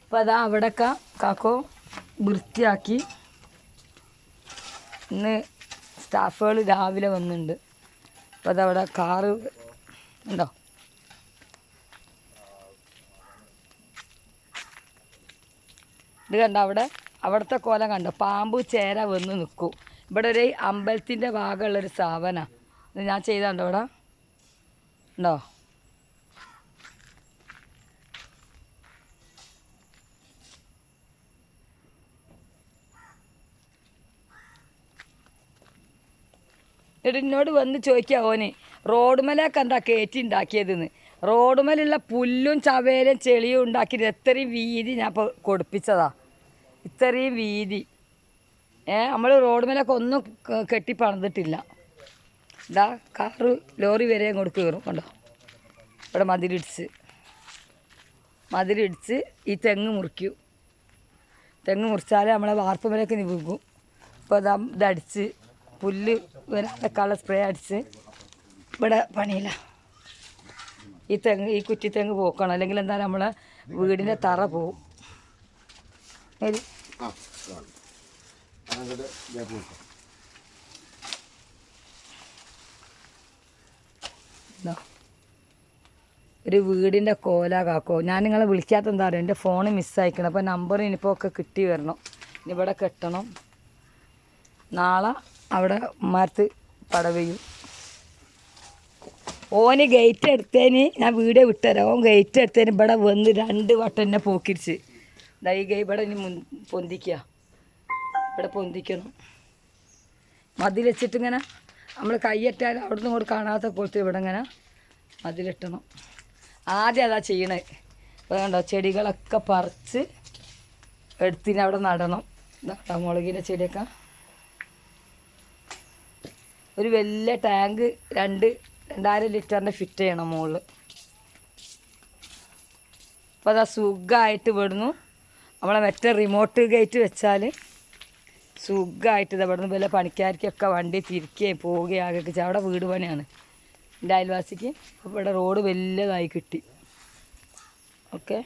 അപ്പോൾ അതാ അവിടെയൊക്കെ കാക്കോ വൃത്തിയാക്കി. ഇന്ന് സ്റ്റാഫുകൾ രാവിലെ വന്നിട്ടുണ്ട്. അപ്പോൾ അതവിടെ കാറ് ഉണ്ടോ, ഇത് കണ്ടോ, അവിടുത്തെ കോലം കണ്ടോ, പാമ്പ് ചേര വന്ന് നിൽക്കും. ഇവിടെ ഒരു അമ്പലത്തിൻ്റെ ഭാഗമുള്ളൊരു സ്ഥാപനമാണ്. ഇത് ഞാൻ ചെയ്താണ്ടോ ഇവിടെ ഉണ്ടോ. എന്നിട്ട് എന്നോട് വന്ന് ചോദിക്കുക ഓന് റോഡുമലൊക്കെ എന്താ കയറ്റി ഉണ്ടാക്കിയതെന്ന്. റോഡുമലുള്ള പുല്ലും ചവയിലും ചെളിയും ഉണ്ടാക്കിയത് എത്രയും വീതി ഞാൻ ഇപ്പോൾ കൊടുപ്പിച്ചതാ. ഇത്രയും വീതി നമ്മൾ റോഡുമലൊക്കെ ഒന്നും കെട്ടി പണിതിട്ടില്ല. ഇതാ കാറ് ലോറി വരെ അങ്ങോട്ട് കയറും കണ്ടോ. ഇവിടെ മതിലിടിച്ച് ഈ തെങ്ങ് മുറിക്കും. തെങ്ങ് മുറിച്ചാൽ നമ്മളെ വാർപ്പുമലൊക്കെ നിൽക്കും. ഇപ്പോൾ ഇതടിച്ച് പുല്ല് വരാനൊക്കെയുള്ള സ്പ്രേ അടിച്ച് ഇവിടെ പണിയില്ല. ഈ കുറ്റിത്തെങ്ങ് പോക്കണം, അല്ലെങ്കിൽ എന്താ നമ്മളെ വീടിൻ്റെ തറ പോവും. ഒരു വീടിൻ്റെ കോല കാക്കോ. ഞാൻ നിങ്ങളെ വിളിക്കാത്ത എന്താ പറയുക, എൻ്റെ ഫോണ് മിസ്സായിക്കണം. അപ്പോൾ നമ്പർ ഇനിയിപ്പോൾ ഒക്കെ കിട്ടി വരണം. ഇനി ഇവിടെ കെട്ടണം. നാളെ അവിടെ ഉമ്മാരത്ത് പടവയും. ഓന് ഗേറ്റ് എടുത്തതിന് ഞാൻ വീഡിയോ വിട്ടുതരാം. ഓൻ ഗേറ്റ് എടുത്തതിന് ഇവിടെ വന്ന് 2 വട്ടം എന്നെ പോക്കിരിച്ച്. ഈ ഇവിടെ ഇനി പൊന്തിക്കുക, ഇവിടെ പൊന്തിക്കണം. മതിൽ വെച്ചിട്ടിങ്ങനെ നമ്മൾ കൈയ്യറ്റാൽ അവിടെ നിന്ന് കൂടെ കാണാത്ത പോലത്തെ ഇവിടെ ഇങ്ങനെ മതിലിട്ടണം. ആദ്യം അതാ ചെയ്യണേ. ഇപ്പോൾ കണ്ടോ ചെടികളൊക്കെ പറിച്ച് എടുത്തിന് അവിടെ നടണം. മുളകിൻ്റെ ചെടിയൊക്കെ ഒരു വലിയ ടാങ്ക് 2000 ലിറ്ററിൻ്റെ ഫിറ്റ് ചെയ്യണം മുകളിൽ. അപ്പോൾ അതാ സുഖമായിട്ട് വിടുന്നു. നമ്മളെ മറ്റേ റിമോട്ട് ഗേറ്റ് വെച്ചാൽ സുഖമായിട്ട് ഇത് ഇവിടുന്ന് വല്ല പണിക്കാർക്കൊക്കെ വണ്ടി തിരിക്കുകയും പോവുകയും ആകെ. അവിടെ വീട് പണിയാണ് എൻ്റെ അയൽവാസിക്ക്. അപ്പോൾ ഇവിടെ റോഡ് വലിയതായി കിട്ടി. ഓക്കെ.